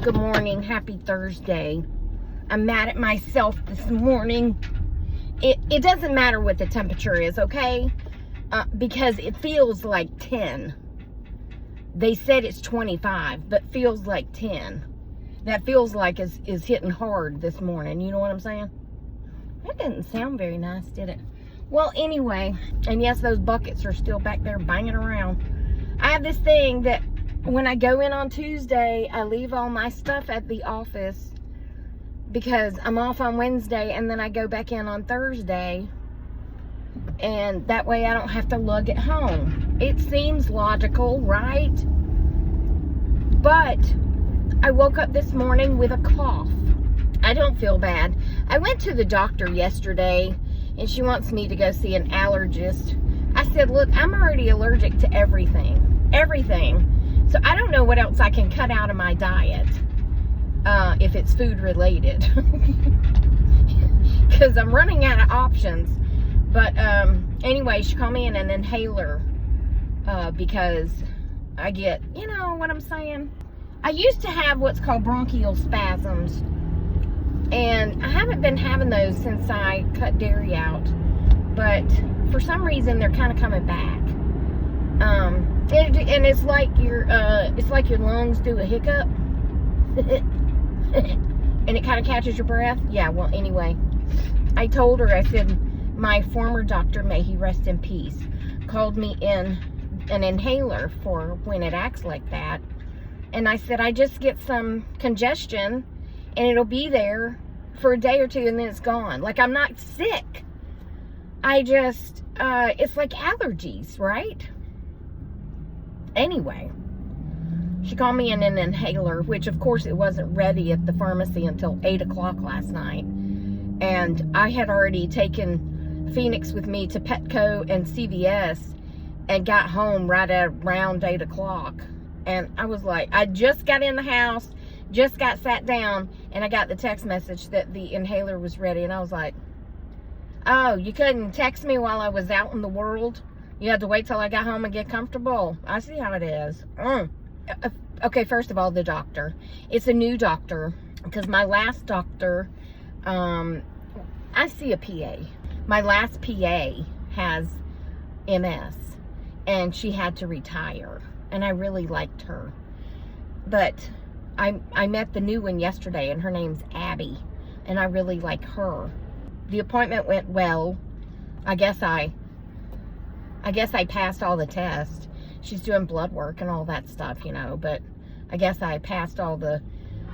Good morning. Happy Thursday. I'm mad at myself this morning. It doesn't matter what the temperature is, okay? Because it feels like 10. They said it's 25, but feels like 10. That feels like is hitting hard this morning. You know what I'm saying? That didn't sound very nice, did it? Well, anyway, and yes, those buckets are still back there banging around. I have this thing that when I go in on Tuesday, I leave all my stuff at the office because I'm off on Wednesday, and then I go back in on Thursday, and that way I don't have to lug it home. It seems logical, right? But I woke up this morning with a cough. I don't feel bad. I went to the doctor yesterday, and she wants me to go see an allergist. I said, look, I'm already allergic to everything. Everything. So I don't know what else I can cut out of my diet, if it's food related, because I'm running out of options. But anyway, she called me in an inhaler, because I get, you know what I'm saying? I used to have what's called bronchial spasms, and I haven't been having those since I cut dairy out, but for some reason they're kind of coming back. And it's like your lungs do a hiccup, and it kind of catches your breath. Yeah, well, anyway, I told her, I said, my former doctor, may he rest in peace, called me in an inhaler for when it acts like that. And I said, I just get some congestion, and it'll be there for a day or two, and then it's gone. Like, I'm not sick. I just, it's like allergies, right? Anyway, she called me in an inhaler, which of course it wasn't ready at the pharmacy until 8 o'clock last night. And I had already taken Phoenix with me to Petco and CVS and got home right at around 8 o'clock. And I was like, I just got in the house, just got sat down, and I got the text message that the inhaler was ready. And I was like, oh, you couldn't text me while I was out in the world? You had to wait till I got home and get comfortable. I see how it is. Okay, first of all, the doctor. It's a new doctor, because my last doctor, I see a PA. My last PA has MS, and she had to retire, and I really liked her. But I met the new one yesterday, and her name's Abby, and I really like her. The appointment went well. I guess I passed all the tests. She's doing blood work and all that stuff, you know, but I guess I passed all the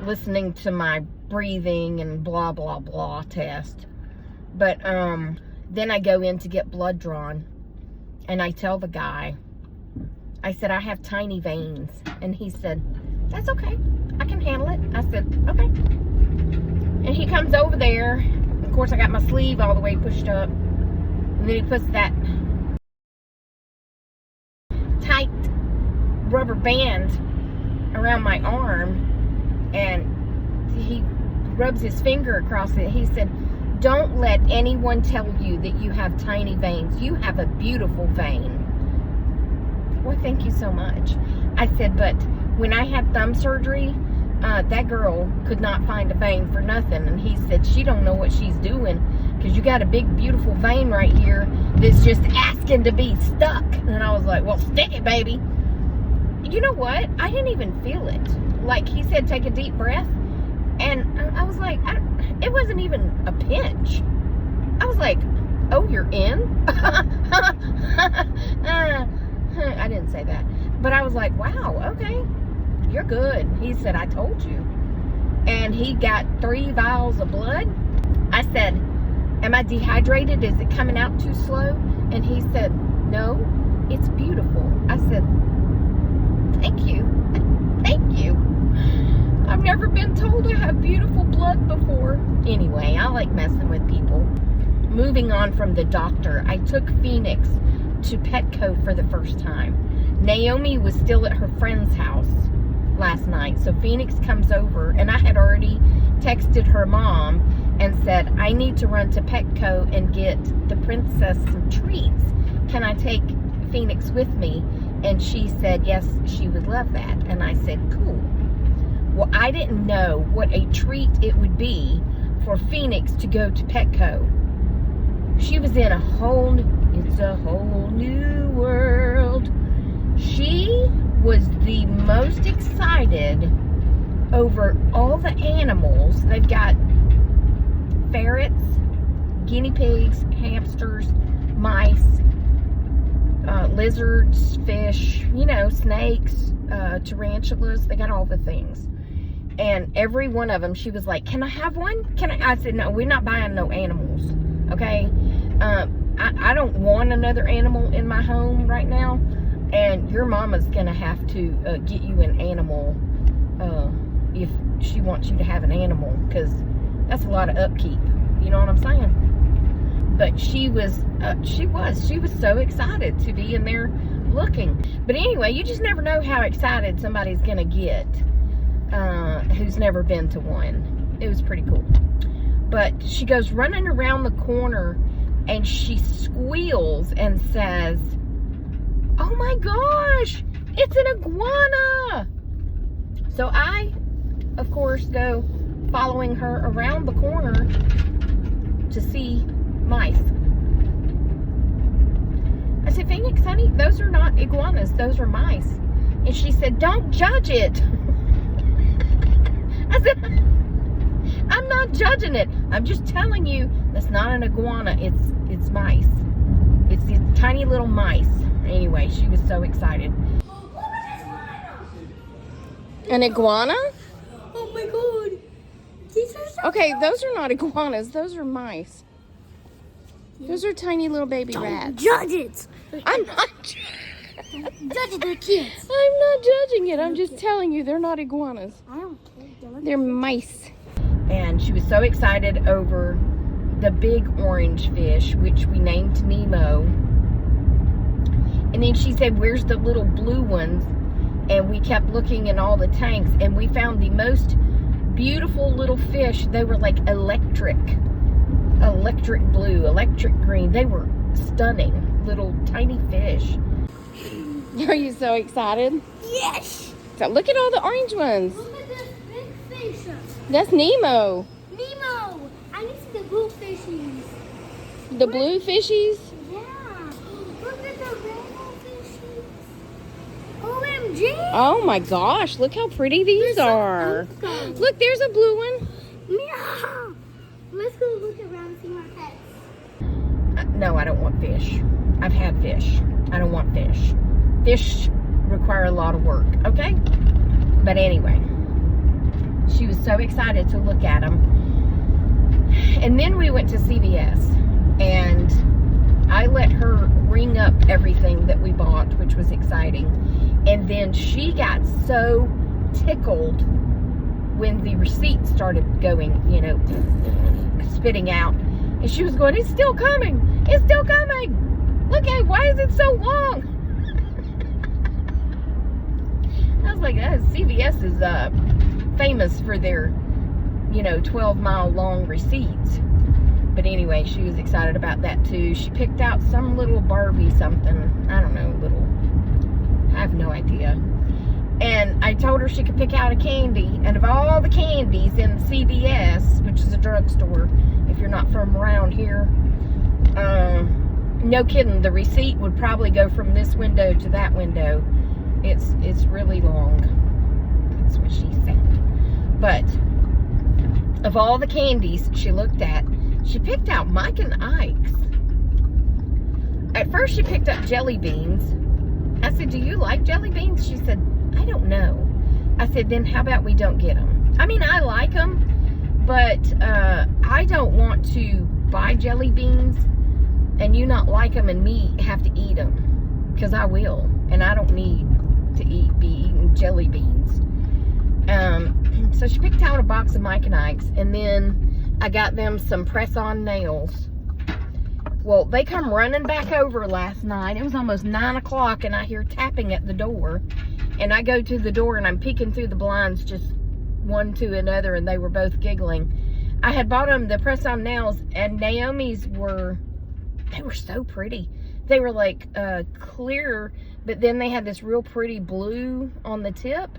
listening to my breathing and blah, blah, blah test. But then I go in to get blood drawn, and I tell the guy, I said, I have tiny veins. And he said, that's okay. I can handle it. I said, okay. And he comes over there. Of course, I got my sleeve all the way pushed up. And then he puts that tight rubber band around my arm, and he rubs his finger across it. He said, don't let anyone tell you that you have tiny veins. You have a beautiful vein. Well, thank you so much. I said, but when I had thumb surgery, that girl could not find a vein for nothing. And he said, she don't know what she's doing, because you got a big, beautiful vein right here that's just asking to be stuck. And I was like, well, stick it, baby. You know what? I didn't even feel it. Like, he said, take a deep breath. And I was like, it wasn't even a pinch. I was like, oh, you're in? I didn't say that. But I was like, wow, okay. You're good. He said, I told you. And he got 3 vials of blood. I said, am I dehydrated? Is it coming out too slow? And he said, no, it's beautiful. I said, thank you. Thank you. I've never been told I have beautiful blood before. Anyway, I like messing with people. Moving on from the doctor, I took Phoenix to Petco for the first time. Naomi was still at her friend's house last night, so Phoenix comes over, and I had already texted her mom and said, I need to run to Petco and get the princess some treats. Can I take Phoenix with me? And she said, yes, she would love that. And I said, cool. Well, I didn't know what a treat it would be for Phoenix to go to Petco. She was in it's a whole new world. She was the most excited over all the animals. They've got ferrets, guinea pigs, hamsters, mice, lizards, fish, snakes, tarantulas. They got all the things. And every one of them, she was like, can I have one? I said, no, we're not buying no animals. Okay? I don't want another animal in my home right now. And your mama's going to have to get you an animal if she wants you to have an animal. Because that's a lot of upkeep. You know what I'm saying? But she was so excited to be in there looking. But anyway, you just never know how excited somebody's going to get who's never been to one. It was pretty cool. But she goes running around the corner and she squeals and says, oh my gosh, it's an iguana. So I, of course, go following her around the corner to see mice. I said, Phoenix, honey, those are not iguanas, those are mice. And she said, don't judge it. I said, I'm not judging it. I'm just telling you, that's not an iguana, it's mice. It's these tiny little mice. Anyway, she was so excited. An iguana? Oh my god. These are so Okay, those are not iguanas, those are mice. Those are tiny little baby rats. Judge it. I'm not Judge it, they're kids. I'm not judging it. I'm just telling you, they're not iguanas. I don't care. They're mice. And she was so excited over the big orange fish, which we named Nemo. And then she said, where's the little blue ones? And we kept looking in all the tanks, and we found the most beautiful little fish. They were like electric blue, electric green. They were stunning little tiny fish. Are you so excited? Yes. So look at all the orange ones. Look at this big fish. That's Nemo. Nemo. I need to see the blue fishies. The blue fishies? Yeah. Look at the rainbow fishies. OMG. Oh my gosh, look how pretty these are. Awesome. Look, there's a blue one. Yeah. Let's go look around and see more pets. No, I don't want fish. I've had fish. I don't want fish. Fish require a lot of work, okay? But anyway, she was so excited to look at them. And then we went to CVS, and I let her ring up everything that we bought, which was exciting. And then she got so tickled when the receipt started going, spitting out. And she was going, it's still coming. It's still coming. Look at it. Why is it so long? I was like, CVS is famous for their, 12-mile long receipts. But anyway, she was excited about that too. She picked out some little Barbie something. I don't know, I have no idea. And I told her she could pick out a candy. And of all the candies in the CVS, which is a drugstore, if you're not from around here, no kidding, the receipt would probably go from this window to that window. It's really long. That's what she said. But of all the candies she looked at, she picked out Mike and Ike's. At first she picked up jelly beans. I said, do you like jelly beans? She said, I don't know. I said, then how about we don't get them? I mean, I like them, but I don't want to buy jelly beans and you not like them and me have to eat them, because I will, and I don't need to be eating jelly beans. So she picked out a box of Mike and Ike's, and then I got them some press-on nails. Well, they come running back over last night. It was almost 9 o'clock, and I hear tapping at the door. And I go to the door, and I'm peeking through the blinds, just one to another, and they were both giggling. I had bought them the press-on nails, and Naomi's they were so pretty. They were like clear, but then they had this real pretty blue on the tip.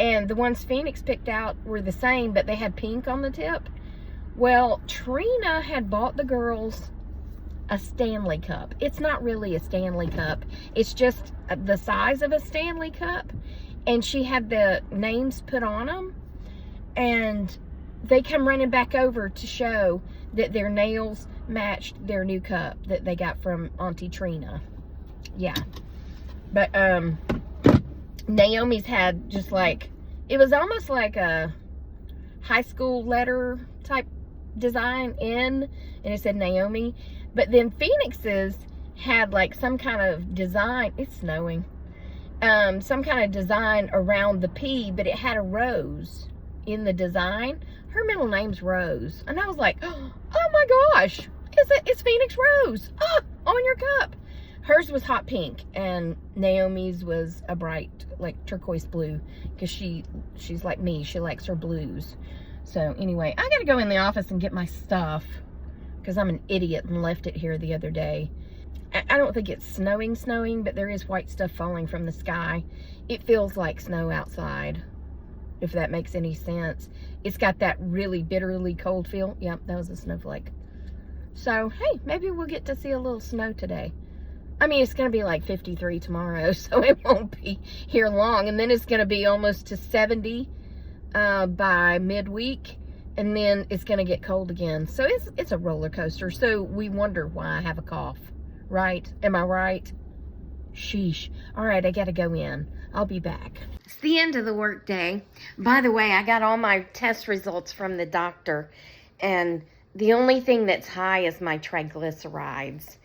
And the ones Phoenix picked out were the same, but they had pink on the tip. Well, Trina had bought the girls a Stanley Cup. It's not really a Stanley Cup. It's just the size of a Stanley Cup. And she had the names put on them. And they come running back over to show that their nails matched their new cup that they got from Auntie Trina. Yeah. But, Naomi's had just like, it was almost like a high school letter type design in, and it said Naomi. But then Phoenix's had like some kind of design. It's snowing. Some kind of design around the P, but it had a rose in the design. Her middle name's Rose. And I was like, oh my gosh, it's Phoenix Rose. Oh, on your cup. Hers was hot pink, and Naomi's was a bright, like, turquoise blue, because she's like me. She likes her blues. So, anyway, I got to go in the office and get my stuff, because I'm an idiot and left it here the other day. I don't think it's snowing, but there is white stuff falling from the sky. It feels like snow outside, if that makes any sense. It's got that really bitterly cold feel. Yep, that was a snowflake. So, hey, maybe we'll get to see a little snow today. I mean, it's going to be like 53 tomorrow, so it won't be here long. And then it's going to be almost to 70 by midweek. And then it's going to get cold again. So it's a roller coaster. So we wonder why I have a cough, right? Am I right? Sheesh. All right, I got to go in. I'll be back. It's the end of the work day. By the way, I got all my test results from the doctor. And the only thing that's high is my triglycerides.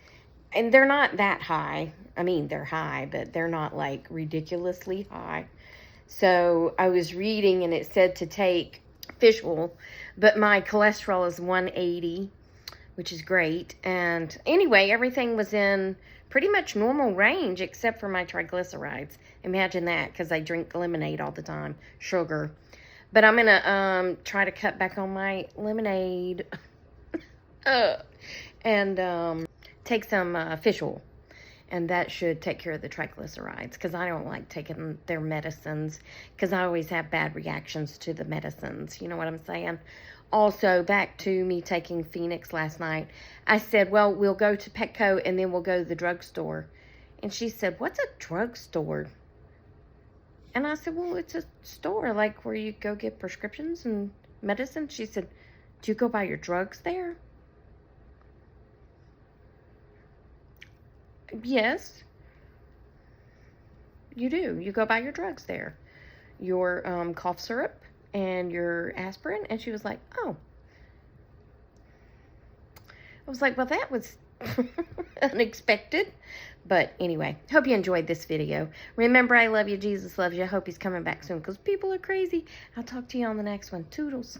And they're not that high. I mean, they're high, but they're not like ridiculously high. So I was reading and it said to take fish oil, but my cholesterol is 180, which is great. And anyway, everything was in pretty much normal range except for my triglycerides. Imagine that, because I drink lemonade all the time, sugar. But I'm going to try to cut back on my lemonade and take some fish oil, and that should take care of the triglycerides, because I don't like taking their medicines, because I always have bad reactions to the medicines. You know what I'm saying? Also, back to me taking Phoenix last night. I said, well, we'll go to Petco and then we'll go to the drugstore. And she said, what's a drugstore? And I said, well, it's a store like where you go get prescriptions and medicine. She said, do you go buy your drugs there? Yes, you do. You go buy your drugs there. Your cough syrup and your aspirin. And she was like, oh. I was like, well, that was unexpected. But anyway, hope you enjoyed this video. Remember, I love you. Jesus loves you. I hope he's coming back soon, because people are crazy. I'll talk to you on the next one. Toodles.